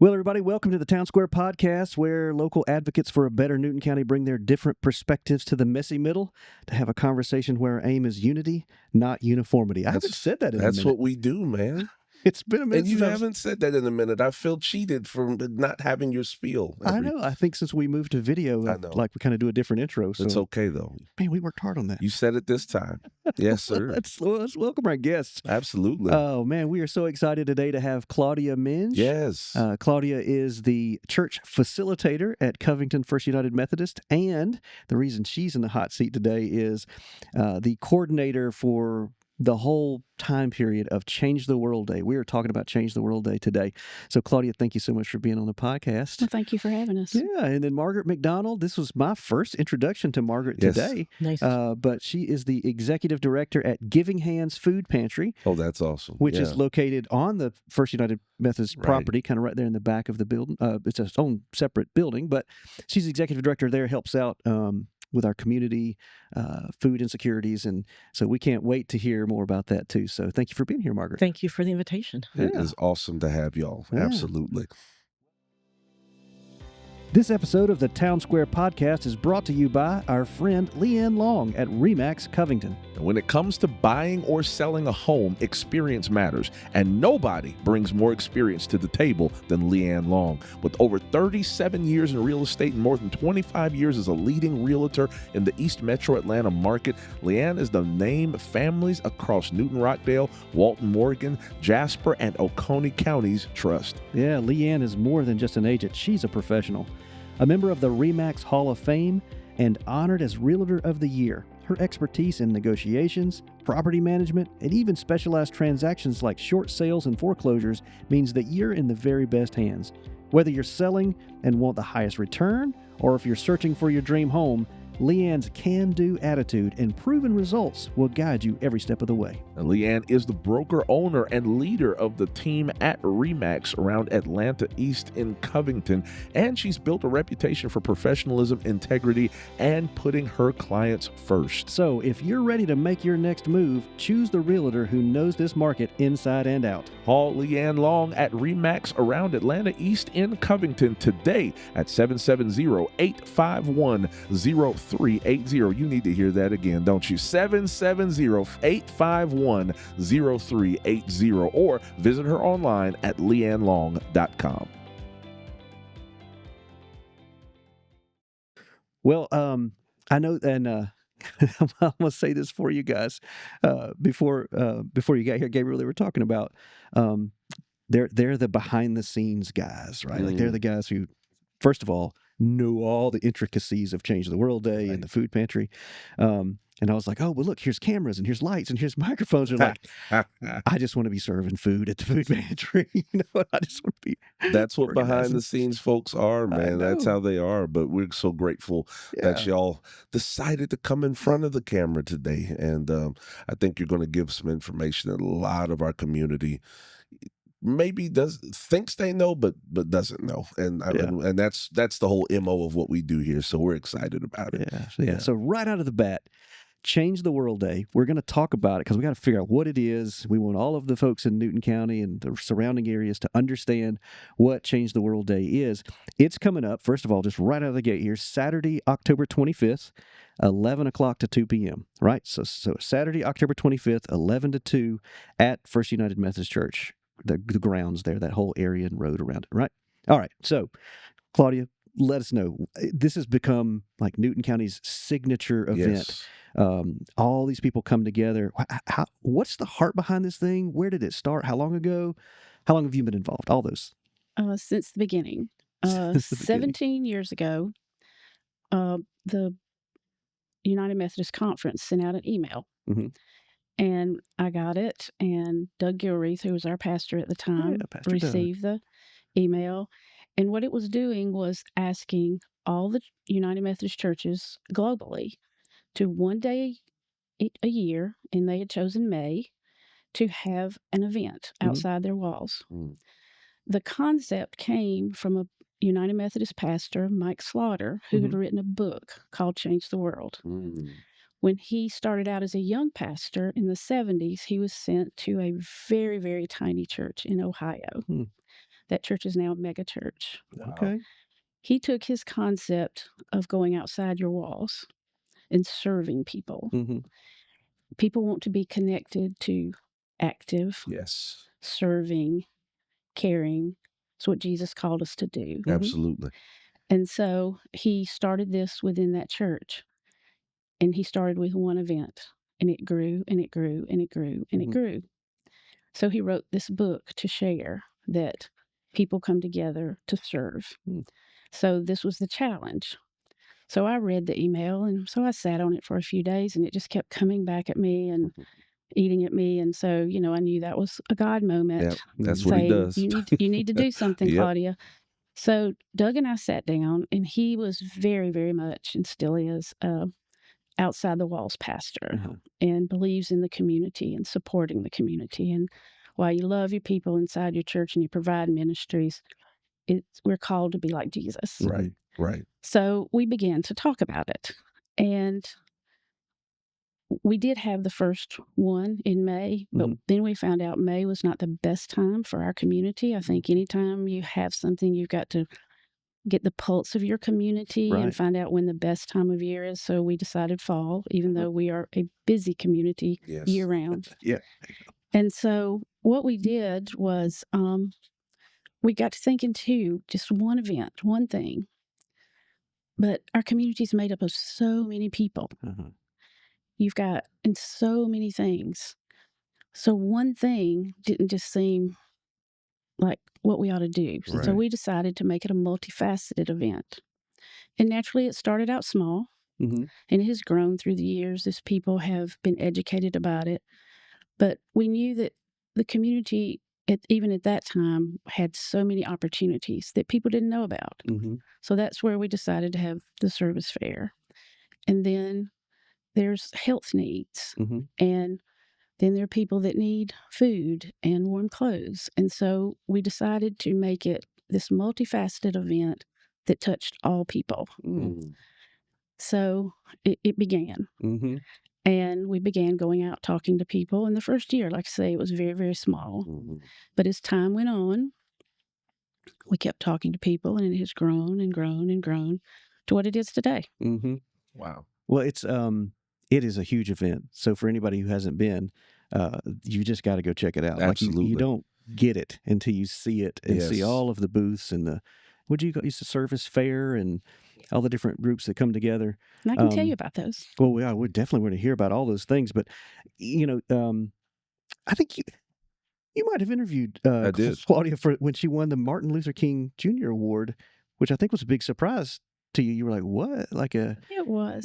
Well, everybody, welcome to the Town Square Podcast, where local advocates for a better Newton County bring their different perspectives to the messy middle to have a conversation where our aim is unity, not uniformity. I haven't said that in a That's minute. what we do, man. It's been a minute And you since haven't said that in a minute. I feel cheated from not having your spiel. I know. I think since we moved to video, I know. like we kind of do a different intro. So It's okay, though. man, we worked hard on that. You said it this time. Yes, sir. Let's welcome our guests. Absolutely. Oh, man, we are so excited today to have Claudia Minge. Yes. Claudia is the church facilitator at Covington First United Methodist, and the reason she's in the hot seat today is the coordinator for the whole time period of Change the World Day. We are talking about Change the World Day today. So, Claudia, thank you so much for being on the podcast. Well, thank you for having us. Yeah, and then Margaret McDonald. This was my first introduction to Margaret Yes. today. Nice. But she is the executive director at Giving Hands Food Pantry, Oh, that's awesome. which is located on the First United Methodist Right. property, kind of right there in the back of the building. It's its own separate building, but she's the executive director there, helps out with our community, food insecurities. And so we can't wait to hear more about that too. So thank you for being here, Margaret. Thank you for the invitation. It Yeah. is awesome to have y'all. Yeah. Absolutely. This episode of the Town Square Podcast is brought to you by our friend Leanne Long at RE/MAX Covington. When it comes to buying or selling a home, experience matters, and nobody brings more experience to the table than Leanne Long. With over 37 years in real estate and more than 25 years as a leading realtor in the East Metro Atlanta market, Leanne is the name families across Newton Rockdale, Walton Morgan, Jasper, and Oconee counties trust. Yeah, Leanne is more than just an agent. She's a professional. A member of the RE/MAX Hall of Fame and honored as Realtor of the Year. Her expertise in negotiations, property management, and even specialized transactions like short sales and foreclosures means that you're in the very best hands. Whether you're selling and want the highest return, or if you're searching for your dream home, Leanne's can-do attitude and proven results will guide you every step of the way. And Leanne is the broker, owner, and leader of the team at RE/MAX around Atlanta East in Covington, and she's built a reputation for professionalism, integrity, and putting her clients first. So if you're ready to make your next move, choose the realtor who knows this market inside and out. Call Leanne Long at RE/MAX around Atlanta East in Covington today at 770-851-0380. You need to hear that again, don't you? 770-851-0380, or visit her online at leannelong.com. Well, I know, and I'm gonna say this for you guys. Before you got here, Gabriel, they were talking about they're the behind the scenes guys, right? Like they're the guys who, first of all, know all the intricacies of Change the World Day and the food pantry. And I was like, oh, well, look, here's cameras and here's lights and here's microphones. And like, I just want to be serving food at the food pantry. I just want to be. That's what behind organizing. the scenes folks are, man. That's know. how they are. But we're so grateful that y'all decided to come in front of the camera today. And I think you're going to give some information that a lot of our community maybe thinks they know, but doesn't know. And and that's the whole MO of what we do here. So we're excited about it. Yeah. So right out of the bat, Change the World Day. We're going to talk about it because we got to figure out what it is. We want all of the folks in Newton County and the surrounding areas to understand what Change the World Day is. It's coming up, first of all, just right out of the gate here, Saturday, October 25th, 11 o'clock to 2 p.m., right? So Saturday, October 25th, 11 to 2 at First United Methodist Church. The grounds there, that whole area and road around it, right? All right. So, Claudia, let us know. This has become like Newton County's signature event. Yes. All these people come together. What's the heart behind this thing? Where did it start? How long ago? How long have you been involved? All those. Since the beginning. Since the 17 years ago, the United Methodist Conference sent out an email. Mm-hmm. And I got it, and Doug Gilreath, who was our pastor at the time, Pastor received the email. And what it was doing was asking all the United Methodist churches globally to one day a year, and they had chosen May, to have an event outside their walls. Mm. The concept came from a United Methodist pastor, Mike Slaughter, who had written a book called Change the World. Mm. When he started out as a young pastor in the 70s, he was sent to a very, very tiny church in Ohio. That church is now a mega church. Wow. Okay. He took his concept of going outside your walls and serving people. Mm-hmm. People want to be connected to active, Yes. serving, caring. It's what Jesus called us to do. Mhm. Absolutely. And so he started this within that church. And he started with one event, and it grew and it grew and it grew and it Mhm. grew. So he wrote this book to share that people come together to serve. Mm. So this was the challenge. So I read the email, and so I sat on it for a few days, and it just kept coming back at me and eating at me. And so, I knew that was a God moment. Yep. That's what he saying, does. You need to do something, Yep. Claudia. So Doug and I sat down, and he was very, very much, and still is, outside the walls pastor, Uh-huh. and believes in the community and supporting the community. And while you love your people inside your church and you provide ministries, we're called to be like Jesus. Right. Right. So we began to talk about it. And we did have the first one in May, but Mhm. then we found out May was not the best time for our community. I think anytime you have something, you've got to get the pulse of your community Right. and find out when the best time of year is. So we decided fall, even though we are a busy community Yes. year round. Yeah. And so what we did was we got to thinking too, just one event, one thing. But our community is made up of so many people. Uh-huh. You've got and so many things. So one thing didn't just seem like what we ought to do. Right. So we decided to make it a multifaceted event. And naturally, it started out small, Mhm. and it has grown through the years as people have been educated about it. But we knew that the community, even at that time, had so many opportunities that people didn't know about. Mhm. So that's where we decided to have the service fair. And then there's health needs. Mhm. And then there are people that need food and warm clothes. And so we decided to make it this multifaceted event that touched all people. Mm. So it began. Mhm. And we began going out talking to people. And the first year, like I say, it was very, very small. Mhm. But as time went on, we kept talking to people, and it has grown and grown and grown to what it is today. Mhm. Wow. Well, it is a huge event. So for anybody who hasn't been, you just got to go check it out. Like you Absolutely. don't get it until you see it and see Yes. all of the booths and what do you call it's the service fair and all the different groups that come together. And I can tell you about those. Well, we definitely want to hear about all those things, but I think you might have interviewed I did. Claudia for when she won the Martin Luther King Jr. Award, which I think was a big surprise to you. You were like, "What?" It was.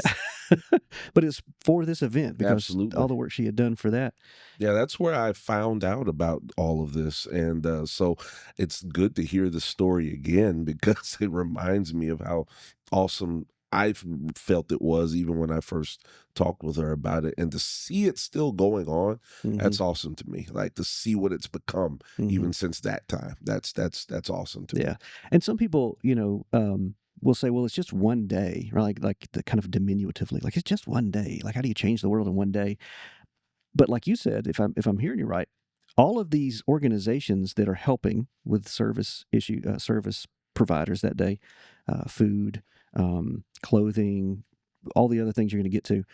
But it's for this event because Absolutely. all the work she had done for that. Yeah, that's where I found out about all of this. And so it's good to hear the story again because it reminds me of how awesome I felt it was even when I first talked with her about it. And to see it still going on, that's awesome to me. Like to see what it's become even since that time. That's awesome to me. Yeah. And some people, will say, well, it's just one day, or like the kind of diminutively, like it's just one day. Like, how do you change the world in one day? But like you said, if I'm hearing you right, all of these organizations that are helping with service providers that day, food, clothing, all the other things you're going to get to,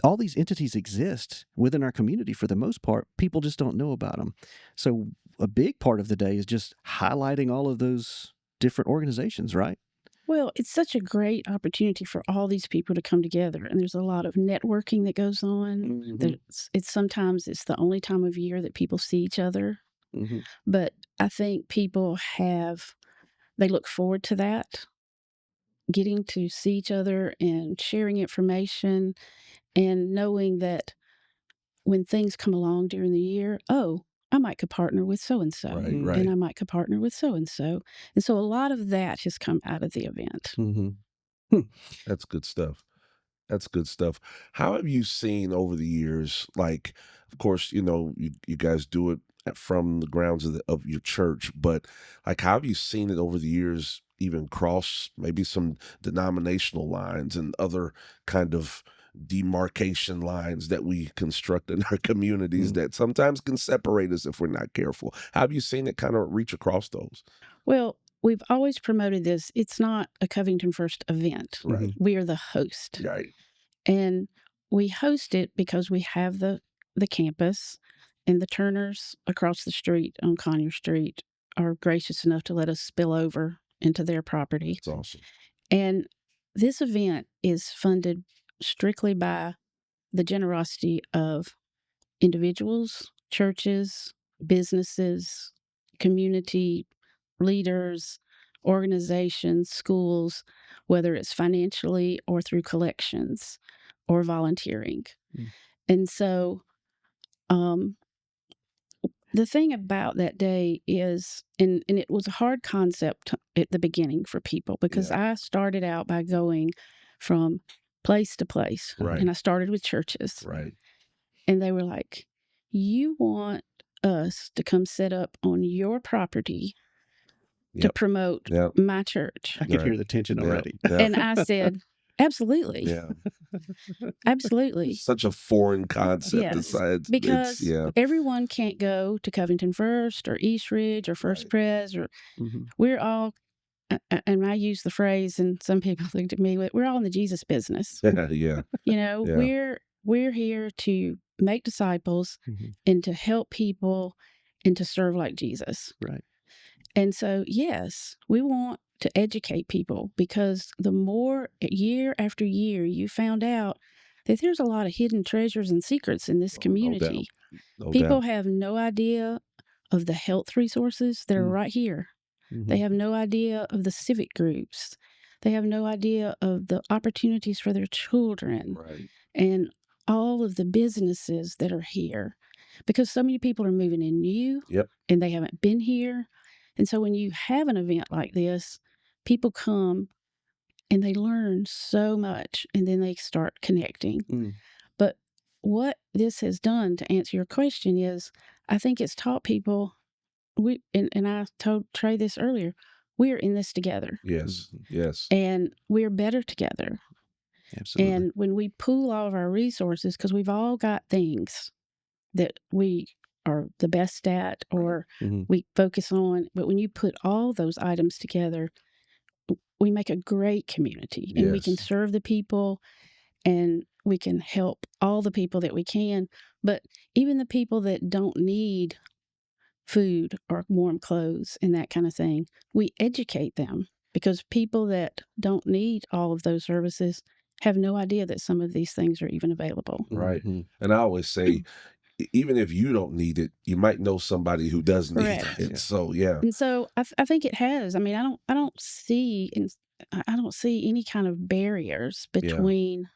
all these entities exist within our community for the most part. People just don't know about them. So a big part of the day is just highlighting all of those different organizations, right? Well, it's such a great opportunity for all these people to come together, and there's a lot of networking that goes on. Sometimes it's the only time of year that people see each other, but I think people they look forward to that, getting to see each other and sharing information, and knowing that when things come along during the year, I might could partner with so and so, Right, right. and I might could partner with so and so, and so a lot of that has come out of the event. That's good stuff. That's good stuff. How have you seen over the years, like, of course, you guys do it from the grounds of your church, but like, how have you seen it over the years, even cross maybe some denominational lines and other kind of demarcation lines that we construct in our communities that sometimes can separate us if we're not careful. How have you seen it kind of reach across those? Well, we've always promoted this. It's not a Covington First event. Right. We are the host. Right. And we host it because we have the campus, and the Turners across the street on Conyer Street are gracious enough to let us spill over into their property. That's awesome. And this event is funded strictly by the generosity of individuals, churches, businesses, community leaders, organizations, schools, whether it's financially or through collections or volunteering. And so the thing about that day is, and it was a hard concept at the beginning for people, because I started out by going from place to place. Right. And I started with churches. Right. And they were like, you want us to come set up on your property to promote my church? I could hear the tension already. And I said, absolutely. Yeah. Absolutely. Such a foreign concept. Yes, because everyone can't go to Covington First or East Ridge or First Pres, or we're all, and I use the phrase, and some people looked at me, we're all in the Jesus business. Yeah. You know, we're here to make disciples and to help people and to serve like Jesus. Right. And so, yes, we want to educate people, because the more year after year you found out that there's a lot of hidden treasures and secrets in this community. People have no idea of the health resources that are right here. They have no idea of the civic groups. They have no idea of the opportunities for their children and all of the businesses that are here, because so many people are moving in new and they haven't been here. And so when you have an event like this, people come and they learn so much, and then they start connecting. But what this has done, to answer your question, is I think it's taught people, and I told Trey this earlier, we're in this together. Yes, yes. And we're better together. Absolutely. And when we pool all of our resources, because we've all got things that we are the best at or we focus on, but when you put all those items together, we make a great community, and we can serve the people, and we can help all the people that we can. But even the people that don't need food or warm clothes and that kind of thing, we educate them, because people that don't need all of those services have no idea that some of these things are even available. Right. And I always say, even if you don't need it, you might know somebody who does need it. So and so I think it has. I mean, I don't see any kind of barriers between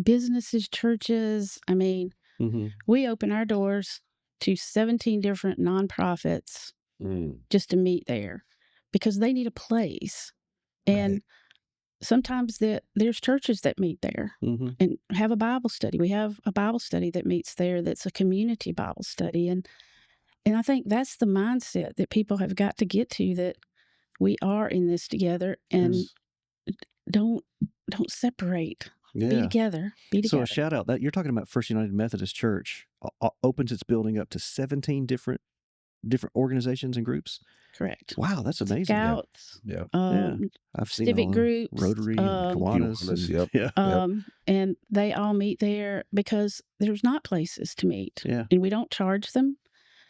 businesses, churches. I mean, we open our doors to 17 different nonprofits just to meet there, because they need a place. And sometimes there's churches that meet there and have a Bible study. We have a Bible study that meets there that's a community Bible study. And I think that's the mindset that people have got to get to, that we are in this together, and don't separate. Be together. Be together. So a shout out that you're talking about First United Methodist Church opens its building up to 17 different organizations and groups. Correct. Wow, that's amazing. Scouts. I've seen civic groups, Rotary, and Kiwanis, and they all meet there because there's not places to meet. And we don't charge them.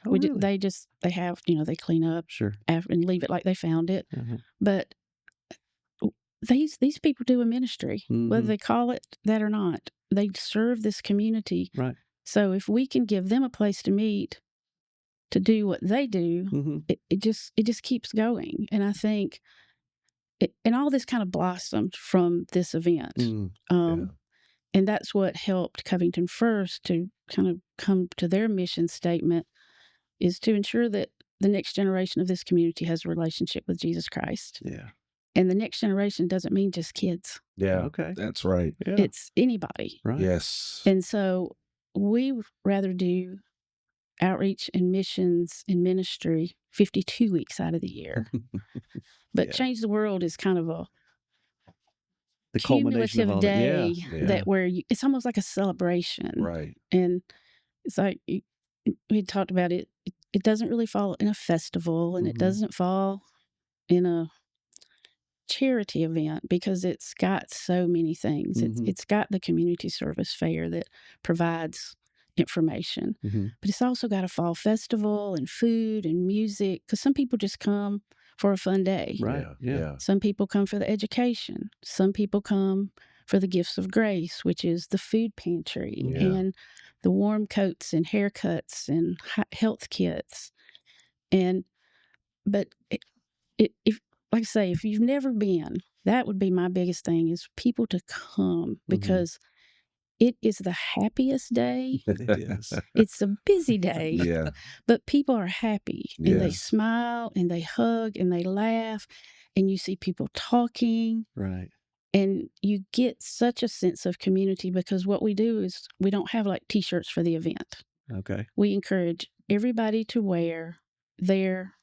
Oh, really? They have, they clean up and leave it like they found it. But these people do a ministry, whether they call it that or not. They serve this community. Right. So if we can give them a place to meet, to do what they do, it just keeps going. And I think, and all this kind of blossomed from this event. And that's what helped Covington First to kind of come to their mission statement, is to ensure that the next generation of this community has a relationship with Jesus Christ. And the next generation doesn't mean just kids. Okay. That's right. It's anybody. Right. Yes. And so we rather do outreach and missions and ministry 52 weeks out of the year. But Change the World is kind of the culmination of cumulative all that. Yeah, day Yeah. that where it's almost like a celebration. Right. And it's like we talked about it. It doesn't really fall in a festival, and it Mhm. doesn't fall in a charity event because it's got so many things. Mhm. It's got the community service fair that provides information, Mhm. but it's also got a fall festival and food and music because some people just come for a fun day. Right. Yeah. Yeah. Some people come for the education. Some people come for the gifts of grace, which is the food pantry Yeah. and the warm coats and haircuts and health kits. And but if like I say, if you've never been, that would be my biggest thing is people to come because it is the happiest day. It is. It's a busy day, Yeah. but people are happy and they Yes. smile and they hug and they laugh and you see people talking Right. and you get such a sense of community because what we do is we don't have like t-shirts for the event. Okay. We encourage everybody to wear their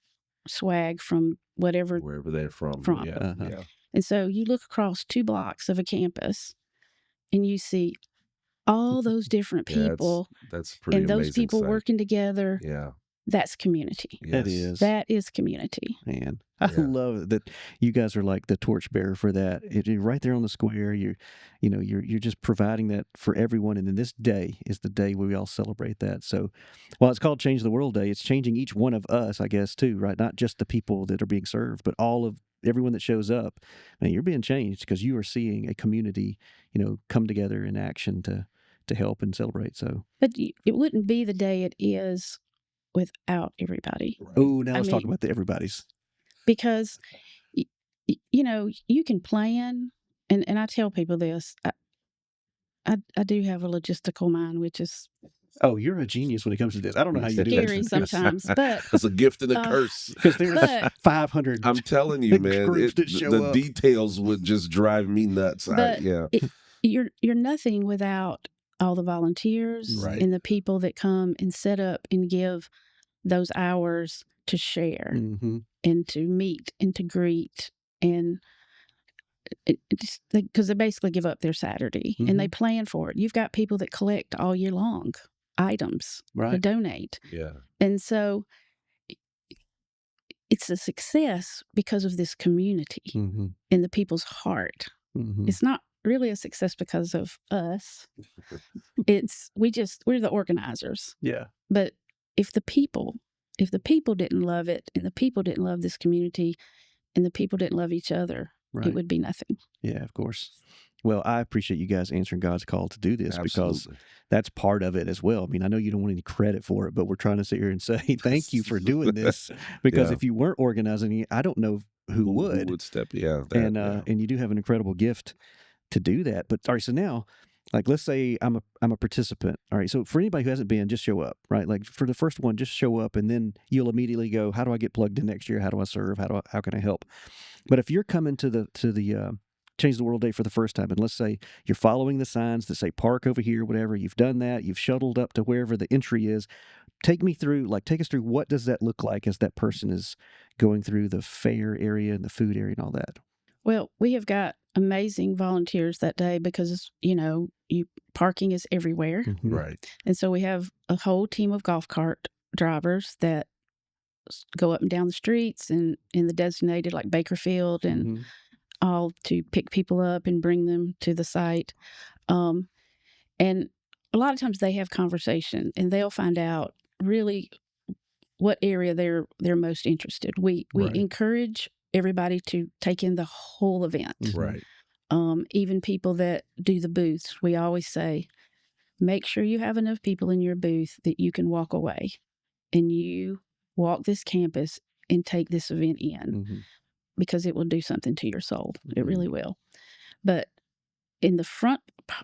swag from whatever. Wherever they're from. From. Yeah. Uh-huh. Yeah. And so you look across 2 blocks of a campus and you see all those different Yeah, people that's a pretty and those amazing people sight. working together. Yeah. That's community. That Yes. is. That is community. Man, I Yeah. love that you guys are like the torchbearer for that. You're right there on the square. You're just providing that for everyone. And then this day is the day where we all celebrate that. So, while it's called Change the World Day, it's changing each one of us, I guess, too, right? Not just the people that are being served, but all of everyone that shows up. Man, you're being changed because you are seeing a community, come together in action to help and celebrate. So, But it wouldn't be the day it is without everybody. Right. oh, now I let's mean- talk about the everybody's. Because, you can plan, and I tell people this. I do have a logistical mind, which is Oh, you're a genius when it comes to this. I don't know how you do scary it. sometimes, but It's a gift and a curse. Because there's But- 500. I'm telling you, man, groups that show the up. details would just drive me nuts. But Yeah. you're nothing without all the volunteers Right. and the people that come and set up and give those hours to share Mhm. and to meet and to greet and because they basically give up their Saturday and they plan for it. You've got people that collect all year long items to Right. donate. Yeah. And so it's a success because of this community Mhm. and the people's heart. Mhm. It's not really a success because of us. We're the organizers. Yeah. But if the people didn't love it and the people didn't love this community and the people didn't love each other, Right. it would be nothing. Yeah, of course. Well, I appreciate you guys answering God's call to do this because Absolutely. that's part of it as well. I mean, I know you don't want any credit for it, but we're trying to sit here and say thank you for doing this because Yeah. if you weren't organizing it, I don't know who would. Who would step? Yeah. And you do have an incredible gift to do that. But all right, so now, like, let's say I'm a participant. All right, so for anybody who hasn't been, just show up, right? Like for the first one, just show up, and then you'll immediately go, how do I get plugged in next year? How do I serve? How can I help? But if you're coming to the Change the World Day for the first time, and let's say you're following the signs that say park over here, whatever, you've done that, you've shuttled up to wherever the entry is. Take us through what does that look like as that person is going through the fair area and the food area and all that. Well, we have got amazing volunteers that day because, parking is everywhere. Mhm. Right. And so we have a whole team of golf cart drivers that go up and down the streets and in the designated like Bakerfield and Mhm. all to pick people up and bring them to the site. And a lot of times they have conversation and they'll find out really what area they're most interested. We Right. encourage everybody to take in the whole event. Mhm. Right. Even people that do the booths, we always say, make sure you have enough people in your booth that you can walk away and you walk this campus and take this event in Mhm. because it will do something to your soul. It Mhm. really will. But in the front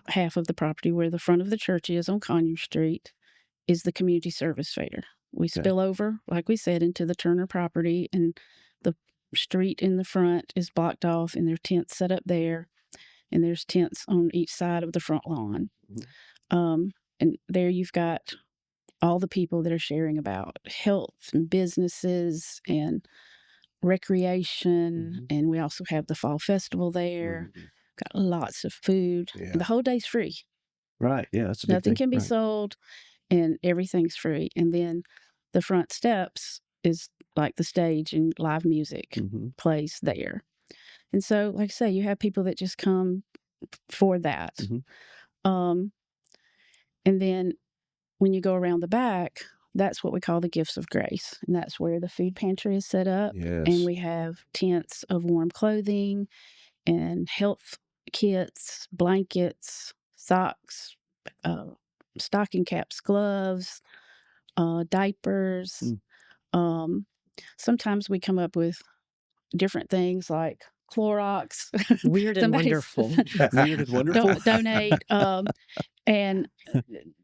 half of the property where the front of the church is on Conyers Street is the community service fair. We Okay. spill over, like we said, into the Turner property and the street in the front is blocked off and there are tents set up there and there's tents on each side of the front lawn. And there you've got all the people that are sharing about health and businesses and recreation. Mhm. And we also have the fall festival there. got lots of food. Yeah. And the whole day's free. Right. Yeah, that's a big Nothing thing. can be Right. sold, and everything's free. And then the front steps is like the stage, and live music Mm-hmm. plays there. And so, like I say, you have people that just come for that. Mm-hmm. And then when you go around the back, that's what we call the gifts of grace. And that's where the food pantry is set up. Yes. And we have tents of warm clothing and health kits, blankets, socks, stocking caps, gloves, diapers. Sometimes we come up with different things like Clorox. Weird and Somebody's- wonderful. Weird and wonderful. donate.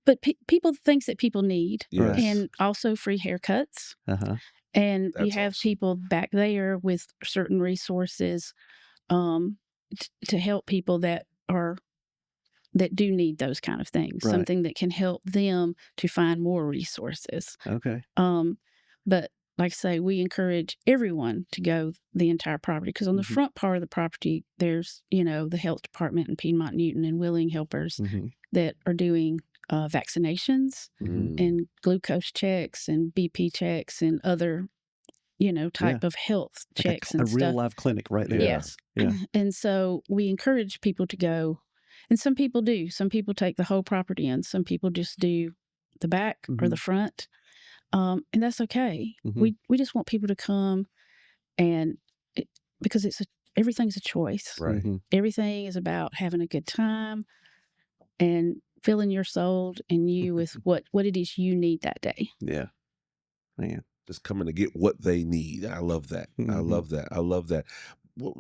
But people things that people need, Yes. and also free haircuts. Uh-huh. And you That's have awesome. people back there with certain resources to help people that do need those kind of things. Right. Something that can help them to find more resources. Okay. But like I say, we encourage everyone to go the entire property, because on the Mhm. front part of the property, there's, the health department and Piedmont Newton and Willing Helpers Mm-hmm. that are doing vaccinations Mm. and glucose checks and BP checks and other, type of health Like checks a and real stuff. live clinic right there. Yeah. Yes. Yeah. And so we encourage people to go, and some people do. Some people take the whole property in. Some people just do the back or the front. And that's okay. Mhm. We just want people to come, and because everything's a choice. Right. Mhm. Everything is about having a good time and filling your soul and you with what it is you need that day. Yeah. Man. Just coming to get what they need. I love that. I Mhm. love that. I love that. Well,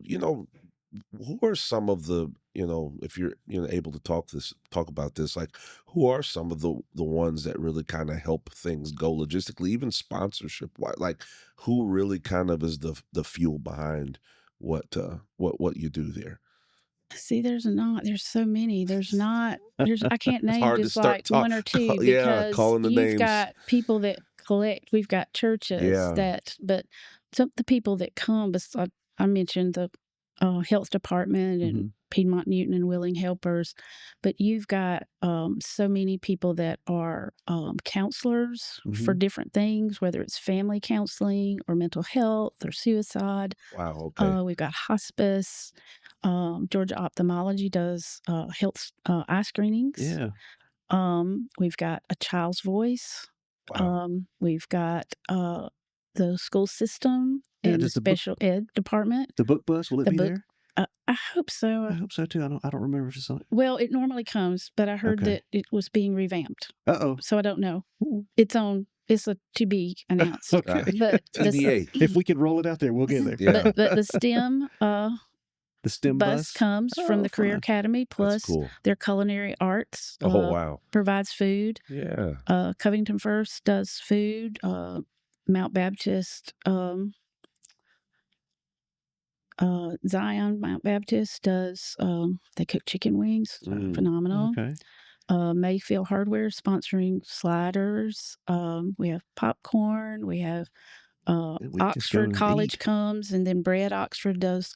who are some of the, if you're able to talk about this, like who are some of the ones that really kind of help things go logistically, even sponsorship wise? Like who really kind of is the fuel behind what you do there? See, there's so many. I can't name hard to just start like one or two, yeah, because calling the you've names. got people that collect. We've got churches Yeah. but some the people that come, besides, I mentioned the health department and Mhm. Piedmont Newton and Willing Helpers, but you've got so many people that are counselors for different things, whether it's family counseling or mental health or suicide. Wow. Okay. We've got hospice. Georgia Ophthalmology does health eye screenings. Yeah. We've got a child's voice. Wow. We've got the school system Yeah, and the does the book- special ed department. The book bus, will it The be book- there? I hope so. I hope so too. I don't remember if it's on. Well, it normally comes, but I heard Okay. that it was being revamped, Uh-oh. so I don't know. Ooh. It's a to be announced. Okay. But TBA. If we could roll it out there, we'll get there. Yeah. but the STEM The STEM bus comes from Oh, the Career fun. Academy, That's plus cool. their culinary arts Oh wow. provides food. Yeah. Covington First does food. Mount Baptist, Zion Mount Baptist does. They cook chicken wings, Mm. phenomenal. Okay. Mayfield Hardware sponsoring sliders. We have popcorn. We have We just go Oxford and College eat. comes, and then Bread Oxford does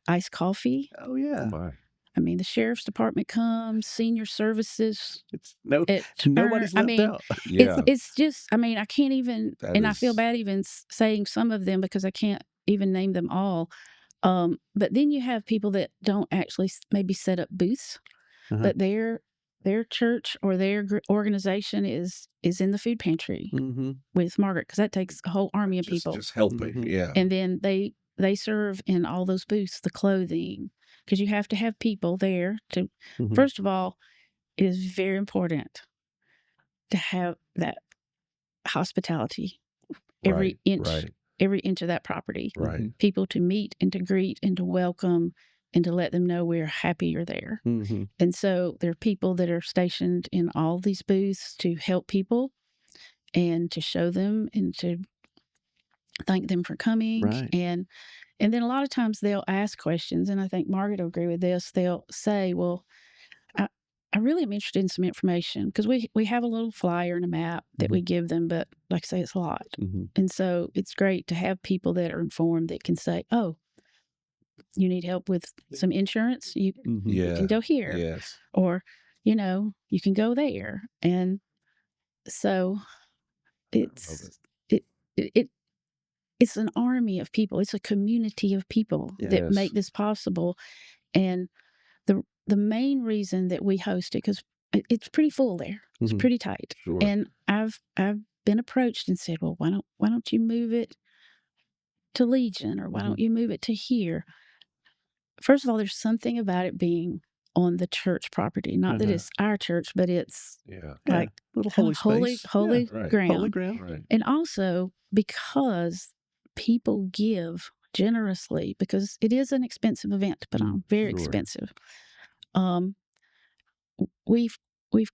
iced coffee. Oh yeah. My. I mean, the sheriff's department comes, senior services. It's Nobody's nobody's left out. Yeah. It's just, I mean, I can't even, That and I feel is- bad even saying some of them because I can't even name them all. But then you have people that don't actually maybe set up booths, Uh-huh. but their church or their organization is in the food pantry Mm-hmm. with Margaret, because that takes a whole army of people. Just helping. Mhm. Yeah. And then they serve in all those booths, the clothing, because you have to have people there to. Mhm. First of all, it is very important to have that hospitality every inch of that property. Right. People to meet and to greet and to welcome and to let them know we're happy you're there. Mm-hmm. And so there are people that are stationed in all these booths to help people and to show them and to thank them for coming. Right. And then a lot of times they'll ask questions, and I think Margaret will agree with this. They'll say, well, I really am interested in some information, because we have a little flyer and a map that we give them, but like I say, it's a lot. Mm-hmm. And so it's great to have people that are informed that can say, oh, you need help with some insurance, you Yeah. can go here, Yes. or you can go there. And so it's it's an army of people. It's a community of people that make this possible. And the main reason that we host it, because it's pretty full there, it's pretty tight. Sure. And I've been approached and said, well, why don't you move it to Legion, or why don't you move it to here? First of all, there's something about it being on the church property. Not that it's our church, but it's like little holy space. holy ground. Holy ground. Right. And also because people give generously, because it is an expensive event to put on, very expensive. We've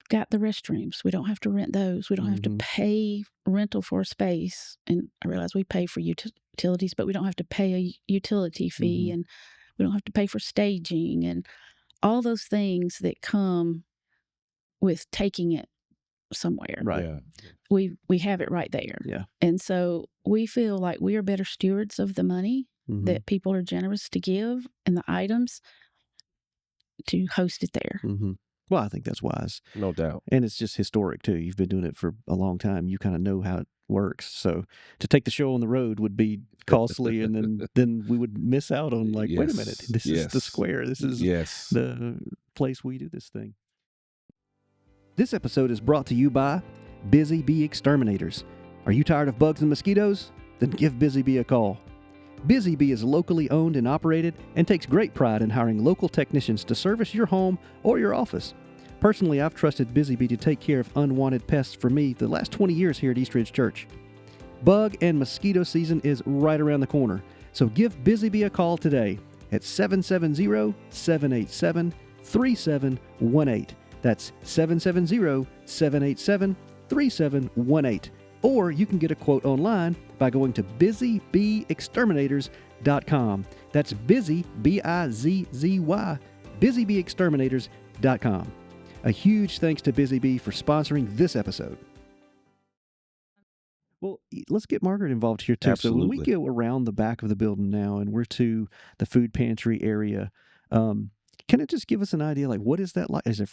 got the restrooms. We don't have to rent those. We don't have to pay rental for a space. And I realize we pay for utilities, but we don't have to pay a utility fee, and we don't have to pay for staging and all those things that come with taking it somewhere. Right. Yeah. We have it right there. Yeah. And so we feel like we are better stewards of the money that people are generous to give and the items to host it there. Well, I think that's wise. No doubt. And it's just historic, too. You've been doing it for a long time. You kind of know how it works. So to take the show on the road would be costly, and then we would miss out on, like, wait a minute, this is the square. This is the place we do this thing. This episode is brought to you by Busy Bee Exterminators. Are you tired of bugs and mosquitoes? Then give Busy Bee a call. Busy Bee is locally owned and operated and takes great pride in hiring local technicians to service your home or your office. Personally, I've trusted Busy Bee to take care of unwanted pests for me the last 20 years here at East Ridge Church. Bug and mosquito season is right around the corner, so give Busy Bee a call today at 770-787-3718. That's 770-787-3718. Or you can get a quote online by going to busybeeexterminators.com. That's busy, B-I-Z-Z-Y, busybeeexterminators.com. A huge thanks to Busy Bee for sponsoring this episode. Well, let's get Margaret involved here, too. Absolutely. So when we go around the back of the building now and we're to the food pantry area, can it just give us an idea, like, what is that like? Is there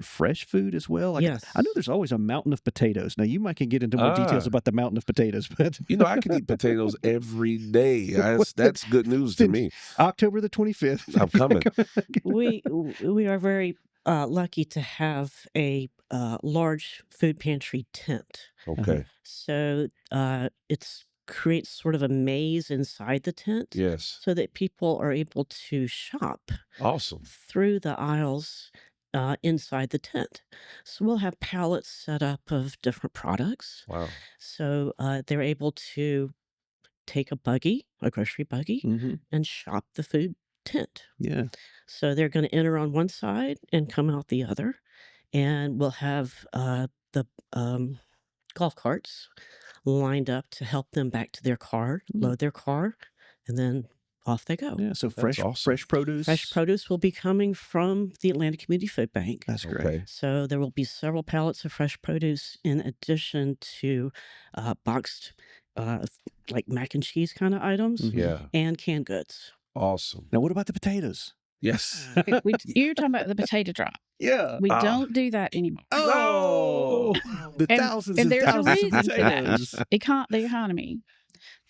fresh food as well? Like, Yes. I know there's always a mountain of potatoes. Now, you might can get into more details about the mountain of potatoes, but I can eat potatoes every day. That's good news to me. October the 25th. I'm coming. We are very lucky to have a large food pantry tent. Okay. So it's creates sort of a maze inside the tent. Yes. So that people are able to shop Awesome. through the aisles inside the tent. So we'll have pallets set up of different products. Wow. So they're able to take a grocery buggy, and shop the food tent. Yeah. So they're going to enter on one side and come out the other. And we'll have the golf carts lined up to help them back to their car, load their car, and then off they go. Yeah, so awesome. fresh produce. Fresh produce will be coming from the Atlanta Community Food Bank. That's great. Okay. So there will be several pallets of fresh produce in addition to boxed, like mac and cheese kind of items, Yeah. and canned goods. Awesome. Now, what about the potatoes? Yes. You're talking about the potato drop. Yeah. We don't do that anymore. Oh, the And- thousands and and there's a thousands of reason for that. potatoes. The economy.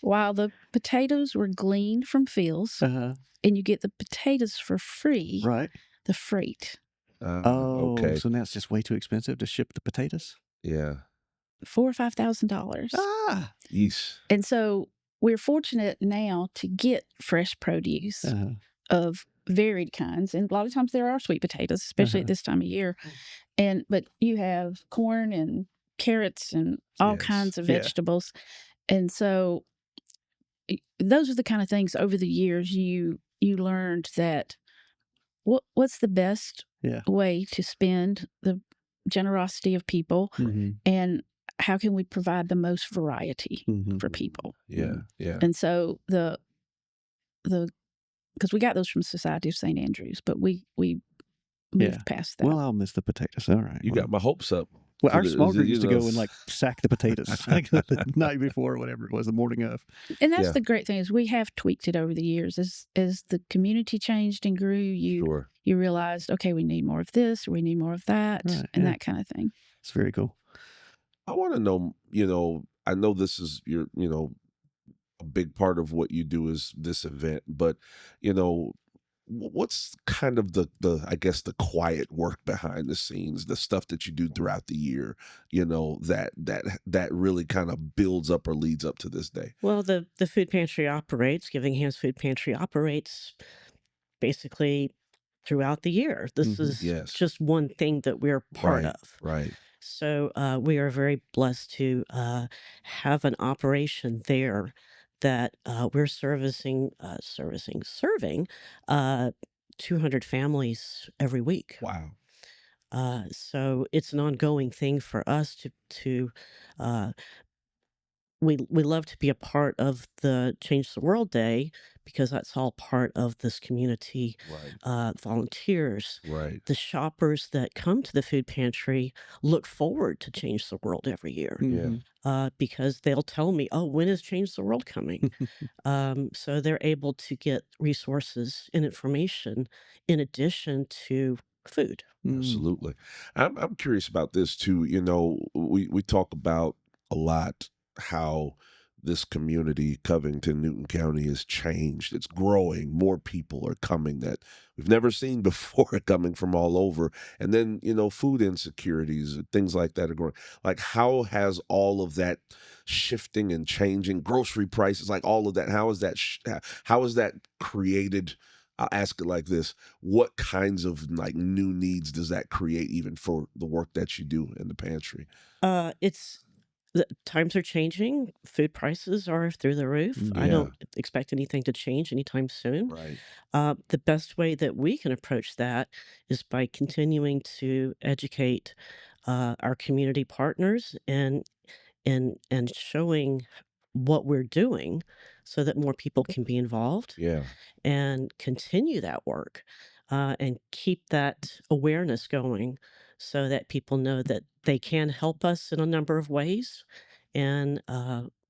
While the potatoes were gleaned from fields, and you get the potatoes for free, Right. the freight, Okay. So now it's just way too expensive to ship the potatoes? Yeah. $4,000 or $5,000. Ah. Yeesh. And so we're fortunate now to get fresh produce of varied kinds. And a lot of times there are sweet potatoes, especially at this time of year. But you have corn and carrots and all Yes. kinds of Yeah. vegetables. And so those are the kind of things over the years you learned that what's the best way to spend the generosity of people, and how can we provide the most variety for people. Yeah. Yeah. And so the because we got those from Society of St. Andrews, but we moved past that. Well, I'll miss the potatoes. All right. You got my hopes up. Well, our the- small group you used to know, go and like sack the potatoes like the night before or whatever it was, the morning of. And that's Yeah. the great thing is we have tweaked it over the years. As the community changed and grew, Sure. you realized, okay, we need more of this, or we need more of that, Right, and yeah. that kind of thing. It's very cool. I want to know, I know this is a big part of what you do is this event, but what's kind of the I guess the quiet work behind the scenes, the stuff that you do throughout the year, that really kind of builds up or leads up to this day. Well, the food pantry operates, Giving Hands Food Pantry operates basically throughout the year. This Mhm. is Yes. just one thing that we're part Right. of. Right. So we are very blessed to have an operation there that we're serving uh, 200 families every week. Wow. So it's an ongoing thing for us to uh, we love to be a part of the Change the World Day because that's all part of this community. Right. Volunteers, Right. the shoppers that come to the food pantry look forward to Change the World every year Mhm. because they'll tell me, "Oh, when is Change the World coming?" So they're able to get resources and information in addition to food. Mm. Absolutely. I'm curious about this too. We talk about a lot how this community, Covington, Newton County, has changed. It's growing. More people are coming that we've never seen before, coming from all over. And then, food insecurities, things like that are growing. Like, how has all of that shifting and changing, grocery prices, like all of that, how is that how is that created? I'll ask it like this: what kinds of like new needs does that create, even for the work that you do in the pantry? It's the times are changing. Food prices are through the roof. I Yeah. don't expect anything to change anytime soon. Right. The best way that we can approach that is by continuing to educate our community partners and showing what we're doing so that more people can be involved Yeah. and continue that work and keep that awareness going so that people know that they can help us in a number of ways. And,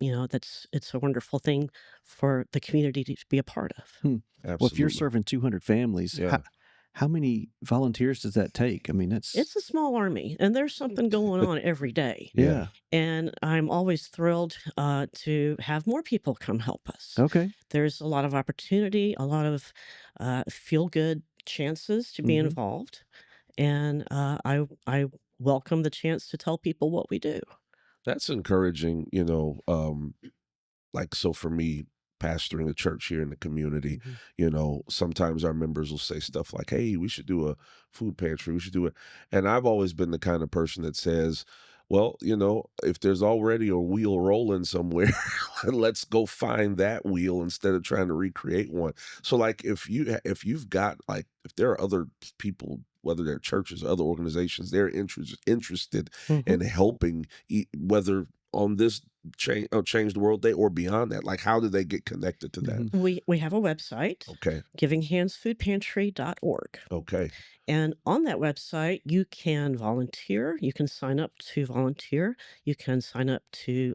it's a wonderful thing for the community to be a part of. Well, if you're Absolutely. serving 200 families, Yeah. how many volunteers does that take? I mean, It's that's a small army, and there's something going on every day. yeah. And I'm always thrilled to have more people come help us. Okay. There's a lot of opportunity, a lot of feel good chances to be Mhm. involved. And I welcome the chance to tell people what we do. That's encouraging, like, so for me, pastoring the church here in the community, sometimes our members will say stuff like, "Hey, we should do a food pantry. We should do it." And I've always been the kind of person that says, well, if there's already a wheel rolling somewhere, let's go find that wheel instead of trying to recreate one. So, like, if you've got, like, if there are other people, whether they're churches or other organizations, they're interested in Mhm. helping, whether on this change the world day or beyond that, like, how do they get connected to that? Mhm. We have a website, Okay. givinghandsfoodpantry.org. Okay. And on that website, you can volunteer. You can sign up to volunteer. You can sign up to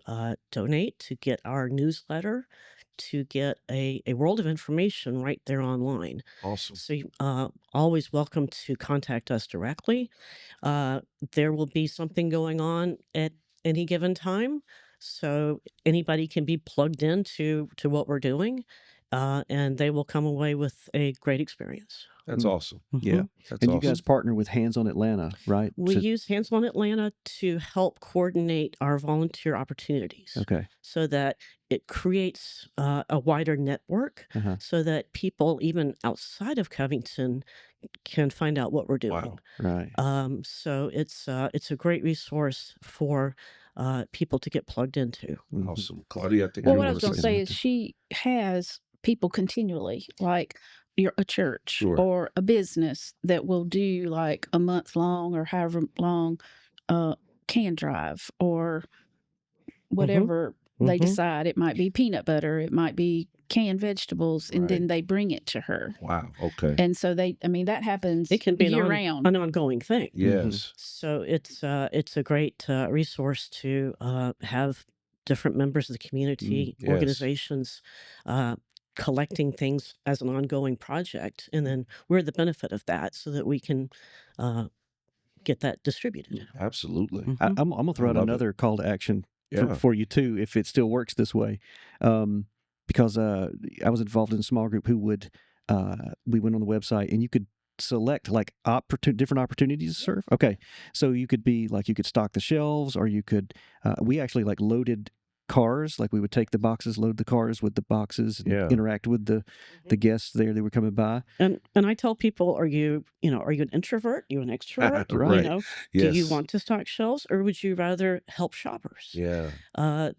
donate, to get our newsletter, to get a world of information right there online. Awesome. So always welcome to contact us directly. There will be something going on at any given time, so anybody can be plugged into what we're doing, and they will come away with a great experience. That's Mm. awesome. Yeah. Mhm. That's And you awesome. guys partner with Hands on Atlanta, right? We use Hands on Atlanta to help coordinate our volunteer opportunities Okay. so that it creates a wider network Uh-huh. so that people, even outside of Covington, can find out what we're doing. Wow. Right. So it's a great resource for people to get plugged into. Mhm. Awesome. Claudia, I think Well, you what I want was to going say to say something. is she has people continually, like a church Sure. or a business that will do like a month long or however long can drive or Mm-hmm. whatever they Mhm. decide it might be peanut butter, it might be canned vegetables, and then Right. they bring it to her. Wow. Okay. And so that happens It can be year round. an ongoing thing. Yes. So it's a great resource to have different members of the community, Yes. organizations, uh, collecting things as an ongoing project, and then we're the benefit of that, so that we can get that distributed. Absolutely. Mhm. I'm gonna throw out love it. another call to action Yeah. for you too, if it still works this way, because I was involved in a small group who would we went on the website and you could select like different opportunities to serve. Okay, so you could be like you could stock the shelves, or you could we actually like loaded cars, like we would take the boxes, load the cars with the boxes, and Yeah. interact with the guests there that were coming by. And I tell people, are you an introvert? You an extrovert? Right. Do you Yes. want to stock shelves, or would you rather help shoppers? Yeah.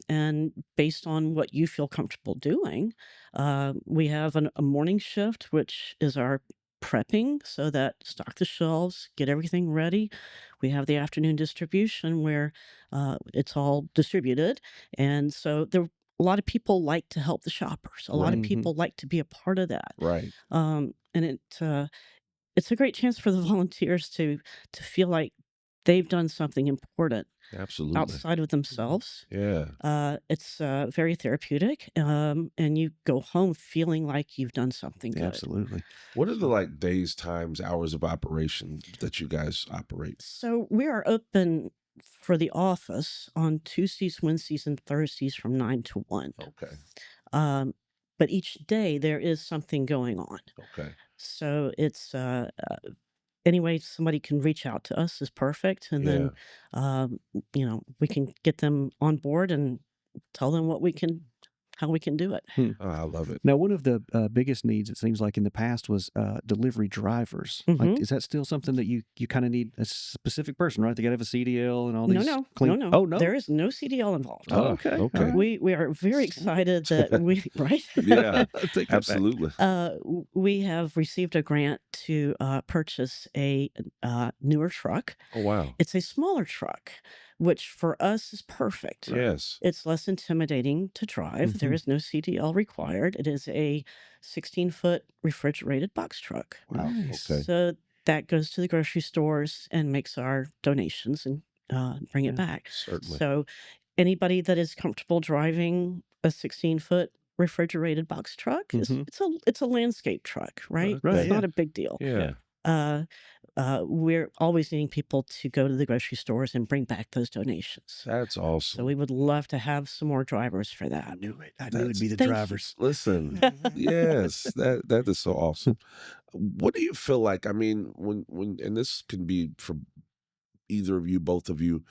And based on what you feel comfortable doing, we have a morning shift, which is our prepping, so that stock the shelves, get everything ready. We have the afternoon distribution where it's all distributed. And so a lot of people like to help the shoppers. A lot of Right. people like to be a part of that. Right. And it's a great chance for the volunteers to feel like they've done something important Absolutely. outside of themselves. Yeah. It's very therapeutic, and you go home feeling like you've done something good. Absolutely. What are the like days, times, hours of operation that you guys operate? So we are open for the office on Tuesdays, Wednesdays, and Thursdays from 9 to 1. Okay. But each day there is something going on. Okay. So it's any way somebody can reach out to us is perfect, and then we can get them on board and tell them how we can do it. Oh, I love it. Now, one of the biggest needs, it seems like in the past, was delivery drivers. Like, Mhm. is that still something that you kind of need a specific person, right? They got to have a CDL and all these. No. Oh, no. There is no CDL involved. Oh, okay. Okay. All right. We are very excited that right. Yeah. Take that back. Absolutely. We have received a grant to purchase a newer truck. Oh, wow. It's a smaller truck, which for us is perfect. Yes. It's less intimidating to drive. There Mhm. is no CDL required. It is a 16-foot refrigerated box truck. Wow. Nice. Okay. So that goes to the grocery stores and makes our donations and bring it Yeah. back. Certainly. So anybody that is comfortable driving a 16-foot refrigerated box truck, Mhm. it's a landscape truck, right? Right, It's yeah. not a big deal. Yeah. We're always needing people to go to the grocery stores and bring back those donations. That's awesome. So we would love to have some more drivers for that. I knew it. I knew That's- it'd be the Thank you. drivers. Listen, yes, that is so awesome. What do you feel like? I mean, when and this can be for either of you, both of you,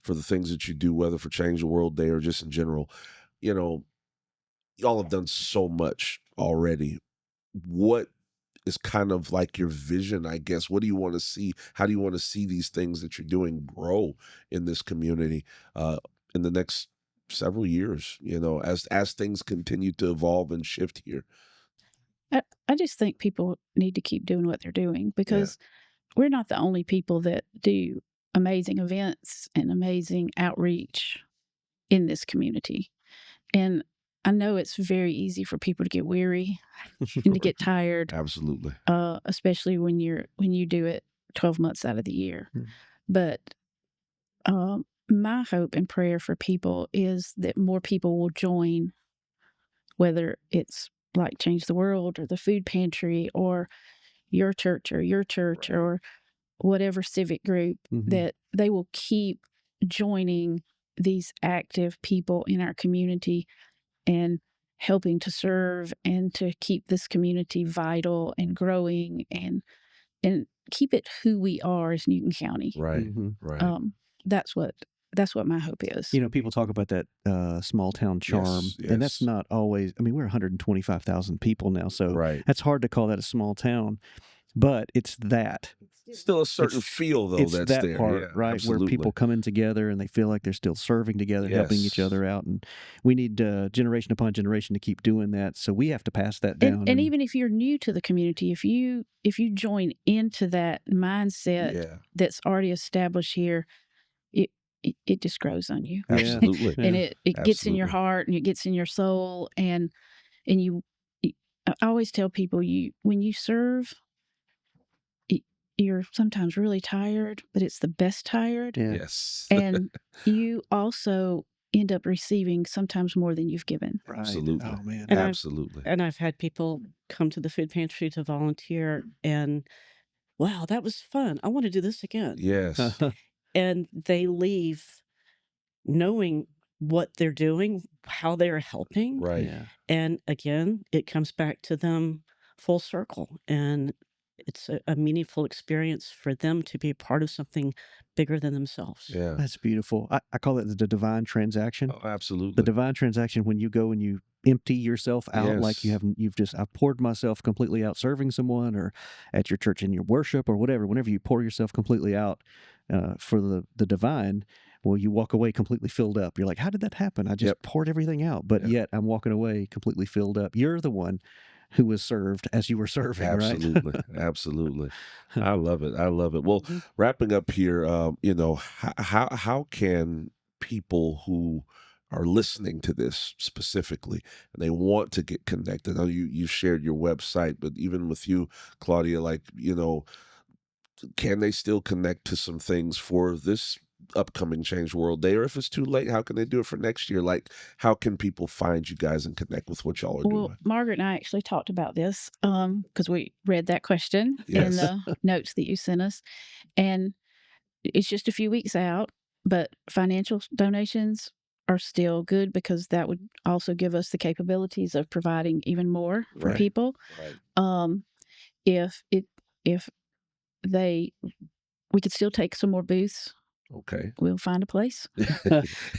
for the things that you do, whether for Change the World Day or just in general, you know, y'all have done so much already. What is kind of like your vision, I guess? What do you want to see? How do you want to see these things that you're doing grow in this community in the next several years, as things continue to evolve and shift here? I just think people need to keep doing what they're doing, because we're not the only people that do amazing events and amazing outreach in this community. And I know it's very easy for people to get weary and to get tired, Absolutely. especially when you do it 12 months out of the year. Mm. But my hope and prayer for people is that more people will join, whether it's like Change the World or the Food Pantry or your church Right. or whatever civic group, Mhm. that they will keep joining these active people in our community and helping to serve and to keep this community vital and growing and keep it who we are as Newton County. Right. Mhm. Right. That's what my hope is. You know, people talk about that small town charm, Yes, and that's yes. not always. I mean, we're 125,000 people now, so Right. that's hard to call that a small town, but it's that. Still a certain feel, though, It's that's that there. part, Yeah, right, absolutely. where people come in together and they feel like they're still serving together, helping each Yes. other out, and we need generation upon generation to keep doing that. So we have to pass that down. And even if you're new to the community, if you join into that mindset Yeah. that's already established here, it just grows on you. Yeah. Absolutely. And it gets in your Absolutely. heart and it gets in your soul. And you, I always tell people, when you serve, you're sometimes really tired, but it's the best tired. Yeah. Yes. And you also end up receiving sometimes more than you've given. Right. Absolutely. Oh man. And Absolutely. I've had people come to the food pantry to volunteer, and wow, that was fun. I want to do this again. Yes. And they leave knowing what they're doing, how they're helping. Right. Yeah. And again, it comes back to them full circle. And it's a meaningful experience for them to be a part of something bigger than themselves. Yeah. That's beautiful. I call it the divine transaction. Oh, absolutely. The divine transaction, when you go and you empty yourself out, like Yes. I've poured myself completely out serving someone, or at your church in your worship or whatever. Whenever you pour yourself completely out for the divine, well, you walk away completely filled up. You're like, how did that happen? I just Yep. poured everything out, but Yep. yet I'm walking away completely filled up. You're the one who was served as you were serving, Absolutely. right? Absolutely. I love it. I love it. Well, Mhm. wrapping up here, how can people who are listening to this specifically and they want to get connected? I know you shared your website, but even with you, Claudia, can they still connect to some things for this upcoming Change World Day? Or if it's too late, how can they do it for next year? Like, how can people find you guys and connect with what y'all are Well, doing? Margaret and I actually talked about this because we read that question in Yes. the notes that you sent us. And it's just a few weeks out, but financial donations are still good because that would also give us the capabilities of providing even more for Right. people. Right. If we could still take some more booths. Okay. We'll find a place.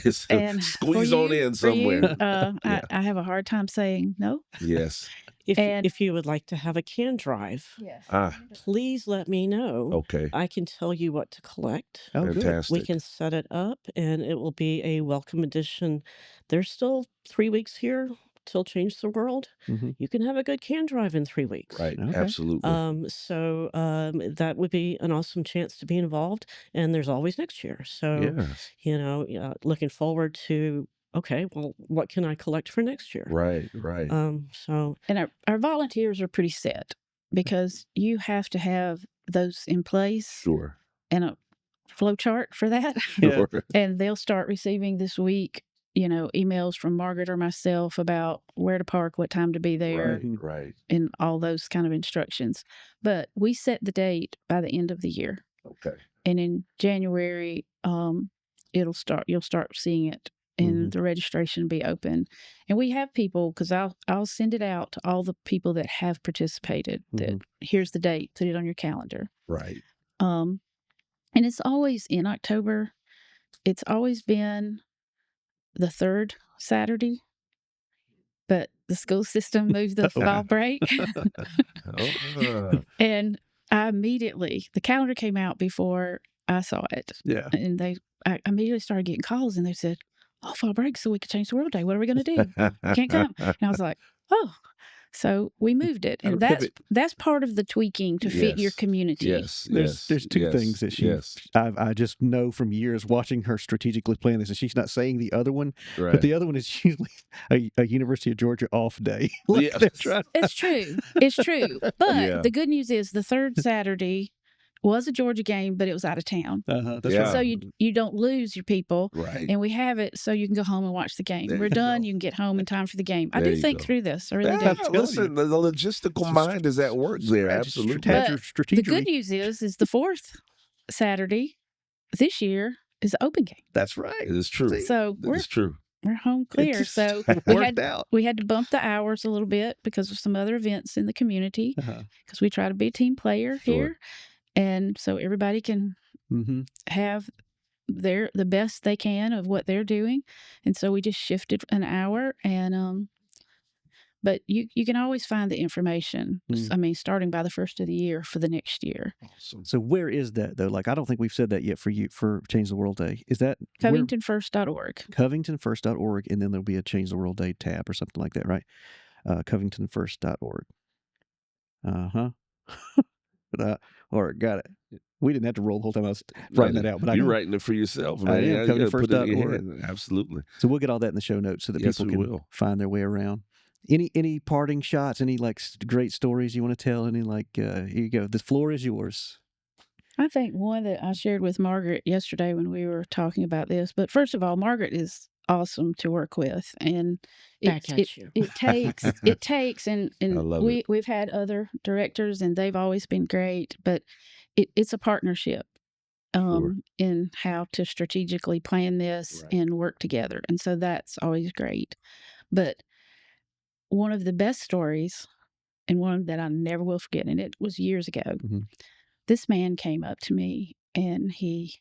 It's And squeeze for on you- in for you, somewhere. Yeah. I have a hard time saying no. Yes. And- If you would like to have a can drive, Yes. please let me know. Okay. I can tell you what to collect. Oh, good. Fantastic. We can set it up, and it will be a welcome addition. There's still 3 weeks here till Change the World. Mhm. You can have a good can drive in 3 weeks. Right. Okay. Absolutely. That would be an awesome chance to be involved, and there's always next year. So, Yes. looking forward to, okay, well, what can I collect for next year? Right. Right. And our volunteers are pretty set because you have to have those in place Sure. and a flow chart for that. Yeah. Sure. And they'll start receiving this week, emails from Margaret or myself about where to park, what time to be there, Right. Right. and all those kind of instructions. But we set the date by the end of the year. Okay. And in January, you'll start seeing it and the registration be open. And we have people, because I'll send it out to all the people that have participated, that here's the date, put it on your calendar. Right. And it's always in October. It's always been the third Saturday, but the school system moved the fall break. Oh. And the calendar came out before I saw it. Yeah. And I immediately started getting calls, and they said, "Oh, fall break, so we could change the world day. What are we going to do? Can't come." And I was like, "Oh." So we moved it, and that's part of the tweaking to fit your Yes. community. Yes. There's two things that I just know from years watching her strategically plan this, and she's not saying the other one, Right. but the other one is usually a University of Georgia off day. Yeah. They're trying- It's true. It's true. But Yeah. the good news is the third Saturday was a Georgia game, but it was out of town. That's Yeah. right. So you don't lose your people. Right. And we have it so you can go home and watch the game. There We're you done. go. You can get home in time for the game. I There do you think go. through this. I really Yeah, do. listen, the logistical mind is at work there. Absolutely. But Strategy. The good news is the fourth Saturday this year is the open game. That's right. It is true. So It's true. we're home clear. just So worked out. we had to bump the hours a little bit because of some other events in the community, Uh-huh. because we try to be a team player Sure. here. And so everybody can Mm-hmm. have the best they can of what they're doing. And so we just shifted an hour, and but you can always find the information. I mean, starting by the first of the year for the next year. Awesome. So where is that though? Like, I don't think we've said that yet for Change the World Day. Is that CovingtonFirst.org. CovingtonFirst.org, and then there'll be a Change the World Day tab or something like that, right? CovingtonFirst.org. Uh-huh. or got it. We didn't have to roll the whole time I was writing that out, but you're writing it for yourself, man. I am coming gotta first put it out in your order. head. Absolutely. So we'll get all that in the show notes so that Yes, people we can will. find their way around. Any parting shots? Any like great stories you want to tell? Any like here you go. The floor is yours. I think one that I shared with Margaret yesterday when we were talking about this. But first of all, Margaret is awesome to work with, and Back at you. it takes, and love it. we've had other directors, and they've always been great. But it's a partnership Sure. in how to strategically plan this Right. and work together, and so that's always great. But one of the best stories, and one that I never will forget, and it was years ago. Mhm. This man came up to me and he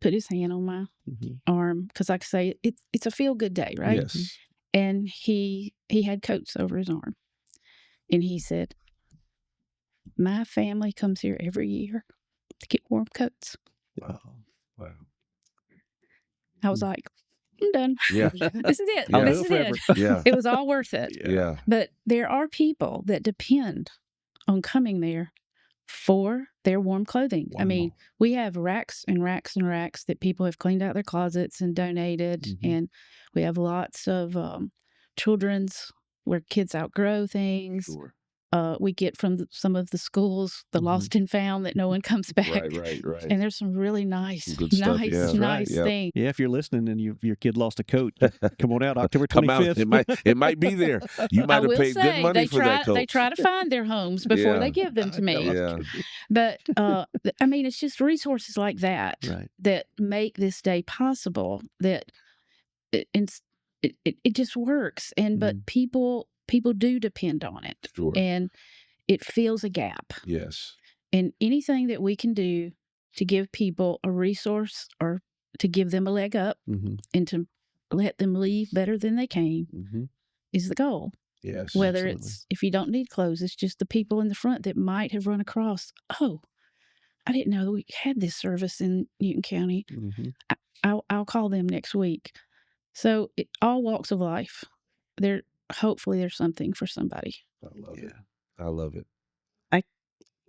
put his hand on my arm because, like I say, it's a feel good day, right? Yes. And he had coats over his arm, and he said, "My family comes here every year to get warm coats." Wow. Wow. I was like, "I'm done. Yeah. This is it. Yeah. This is it. Yeah. It was all worth it." Yeah. But there are people that depend on coming there for their warm clothing. I mean, we have racks and racks and racks that people have cleaned out their closets and donated. And we have lots of children's where kids outgrow things. Sure. We get from some of the schools, the lost and found, that no one comes back. Right. And there's some really nice, Some good stuff, yeah. nice Right, things. Yeah, if you're listening and your kid lost a coat, come on out October 25th. Come out. It might be there. You might have paid good money for that coat. They try to find their homes before Yeah. they give them to me. Yeah. But I mean, it's just resources like that Right. that make this day possible. That it just works, and but people do depend on it, Sure. and it fills a gap. Yes. And anything that we can do to give people a resource or to give them a leg up and to let them leave better than they came is the goal. Yes. Whether absolutely. it's, if you don't need clothes, it's just the people in the front that might have run across, "Oh, I didn't know we had this service in Newton County. I'll call them next week." So all walks of life, hopefully there's something for somebody. I love it. I love it.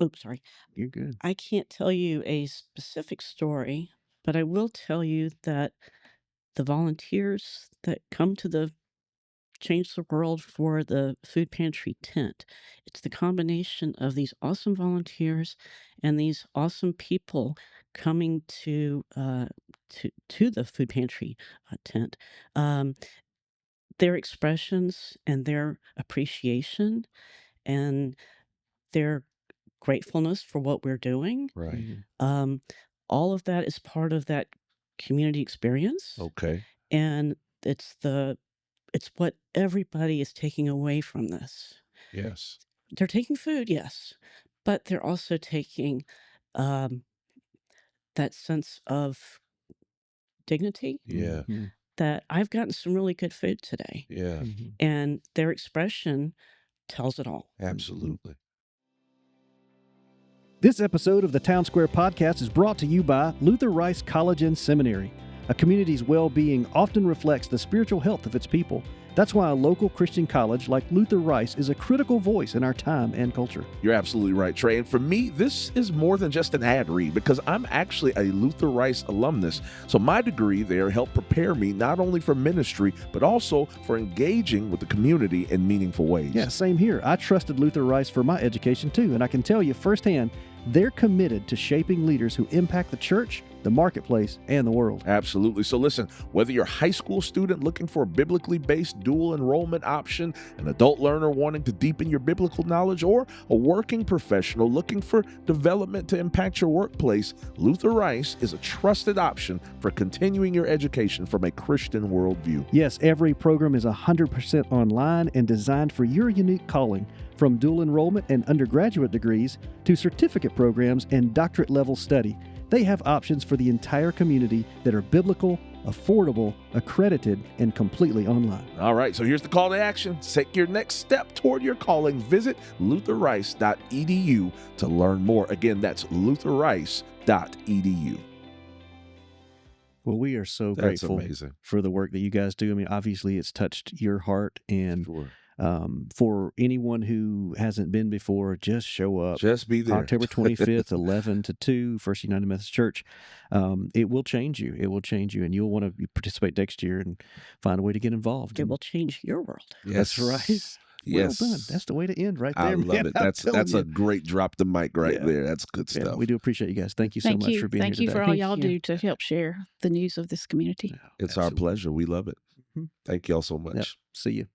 Oops, sorry. You're good. I can't tell you a specific story, but I will tell you that the volunteers that come to the Change the World for the food pantry tent, it's the combination of these awesome volunteers and these awesome people coming to the food pantry tent. Their expressions and their appreciation and their gratefulness for what we're doing. Right. All of that is part of that community experience. Okay. And it's what everybody is taking away from this. Yes. They're taking food, yes, but they're also taking that sense of dignity. Yeah. That I've gotten some really good food today. Yeah. And their expression tells it all. Absolutely. This episode of the Town Square Podcast is brought to you by Luther Rice College and Seminary. A community's well-being often reflects the spiritual health of its people. That's why a local Christian college like Luther Rice is a critical voice in our time and culture. You're absolutely right, Trey. And for me, this is more than just an ad read because I'm actually a Luther Rice alumnus. So my degree there helped prepare me not only for ministry, but also for engaging with the community in meaningful ways. Yeah, same here. I trusted Luther Rice for my education too, and I can tell you firsthand, they're committed to shaping leaders who impact the church, the marketplace, and the world. Absolutely. So listen, whether you're a high school student looking for a biblically based dual enrollment option, an adult learner wanting to deepen your biblical knowledge, or a working professional looking for development to impact your workplace, Luther Rice is a trusted option for continuing your education from a Christian worldview. Yes, every program is 100% online and designed for your unique calling. From dual enrollment and undergraduate degrees to certificate programs and doctorate level study, they have options for the entire community that are biblical, affordable, accredited, and completely online. All right, so here's the call to action. Take your next step toward your calling. Visit lutherrice.edu to learn more. Again, that's lutherrice.edu. Well, we are so That's grateful amazing. for the work that you guys do. I mean, obviously it's touched your heart, and Sure. For anyone who hasn't been before, just show up. Just be there. October 25th, 11 to 2, First United Methodist Church. It will change you. It will change you, and you'll want to participate next year and find a way to get involved. It will change your world. That's right. Yes. Well done. That's the way to end right there. I love man. it. I'm That's telling you. a great drop the mic right there. That's good Yeah, stuff. we do appreciate you guys. Thank you so Thank much you. for being Thank here you today. for all Thank y'all you. do to help share the news of this community. Yeah, It's our absolutely. pleasure. We love it. Mhm. Thank y'all so much. Yep. See you.